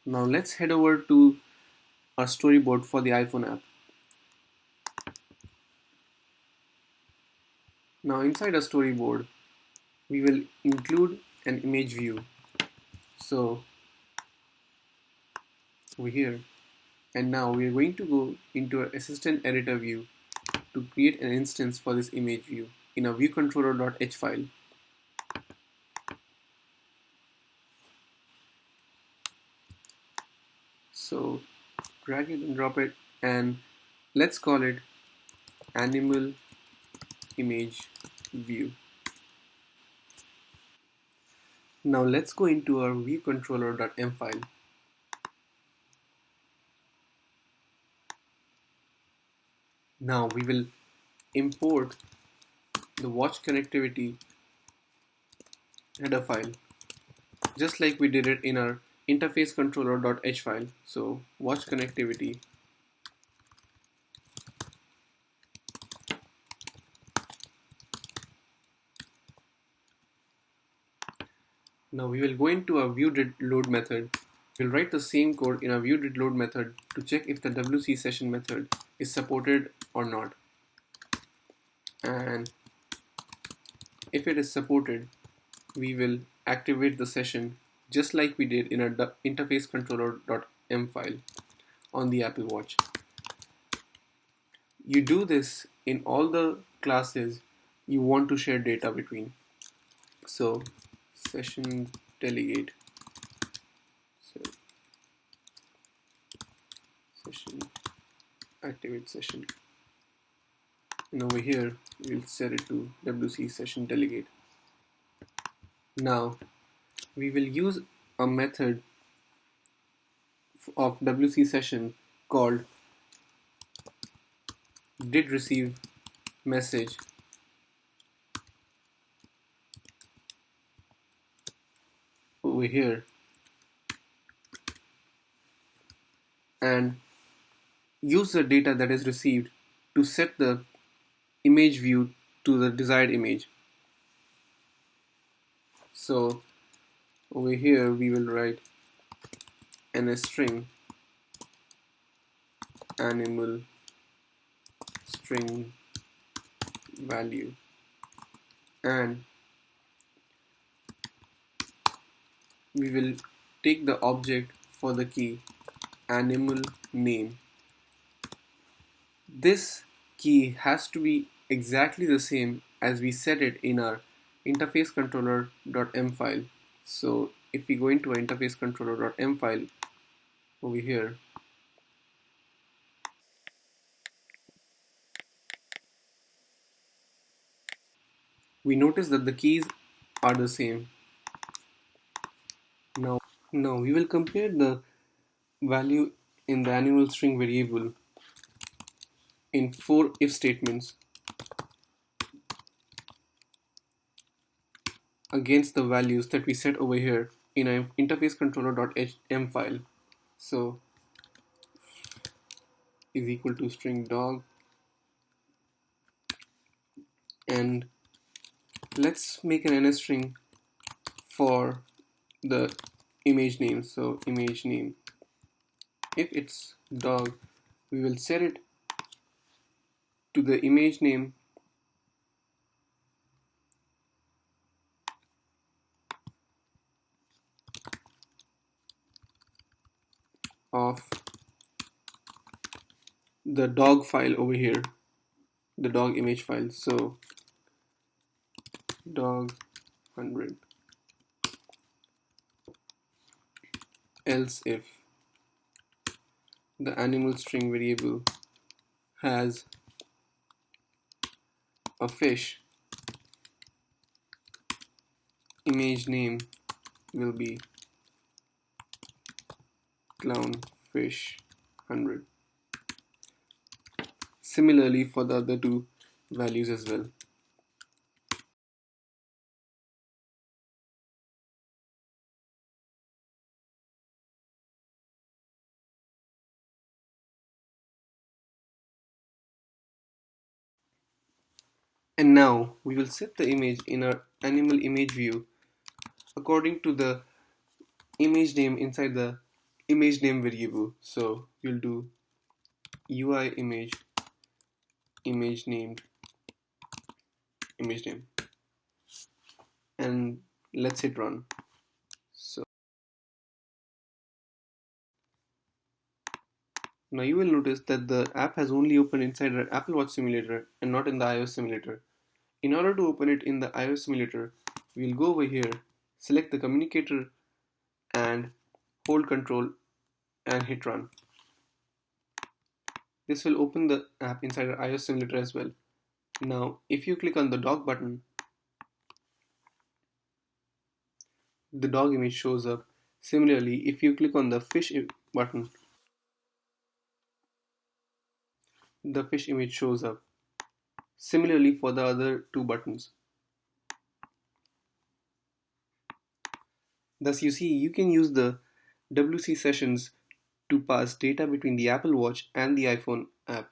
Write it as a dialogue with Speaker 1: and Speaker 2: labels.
Speaker 1: Now let's head over to our storyboard for the iPhone app. Now inside our storyboard, we will include an image view. So over here, and now we are going to go into our assistant editor view to create an instance for this image view in a viewcontroller.h file. So drag it and drop it, and let's call it animal image view. Now let's go into our viewcontroller.m file. Now we will import the watch connectivity header file just like we did it in our interface controller.h file. So watch connectivity. Now we will go into our viewDidLoad method. We'll write the same code in our viewDidLoad method to check if the WC session method is supported or not. And if it is supported, we will activate the session just like we did in our interface controller.m file on the Apple Watch. You do this in all the classes you want to share data between. So session delegate, so session activate session, and over here we'll set it to WC session delegate. Now we will use a method of WC session called did receive message over here, and use the data that is received to set the image view to the desired image. So over here we will write ns string animal string value, and we will take the object for the key animal name. This key has to be exactly the same as we set it in our interface controller.m file. So if we go into our interface controller.m file over here, we notice that the keys are the same. Now we will compare the value in the animal string variable in 4 if statements against the values that we set over here in our interface controller.hm file. So is equal to string dog, and let's make an ns string for the image name. So image name, if it's dog, we will set it to the image name of the dog file over here, the dog image file. So dog 100, else if the animal string variable has a fish, image name will be clownfish 100. Similarly for the other two values as well. And now we will set the image in our animal image view according to the image name inside the image name variable. So you'll do UI image named image name, and let's hit run. So now you will notice that the app has only opened inside an Apple Watch simulator and not in the iOS simulator. In order to open it in the iOS simulator, we'll go over here, select the communicator and hold control and hit run. This will open the app inside our iOS simulator as well. Now, if you click on the dog button, the dog image shows up. Similarly, if you click on the fish button, the fish image shows up. Similarly for the other two buttons. Thus you see you can use the WC sessions to pass data between the Apple Watch and the iPhone app.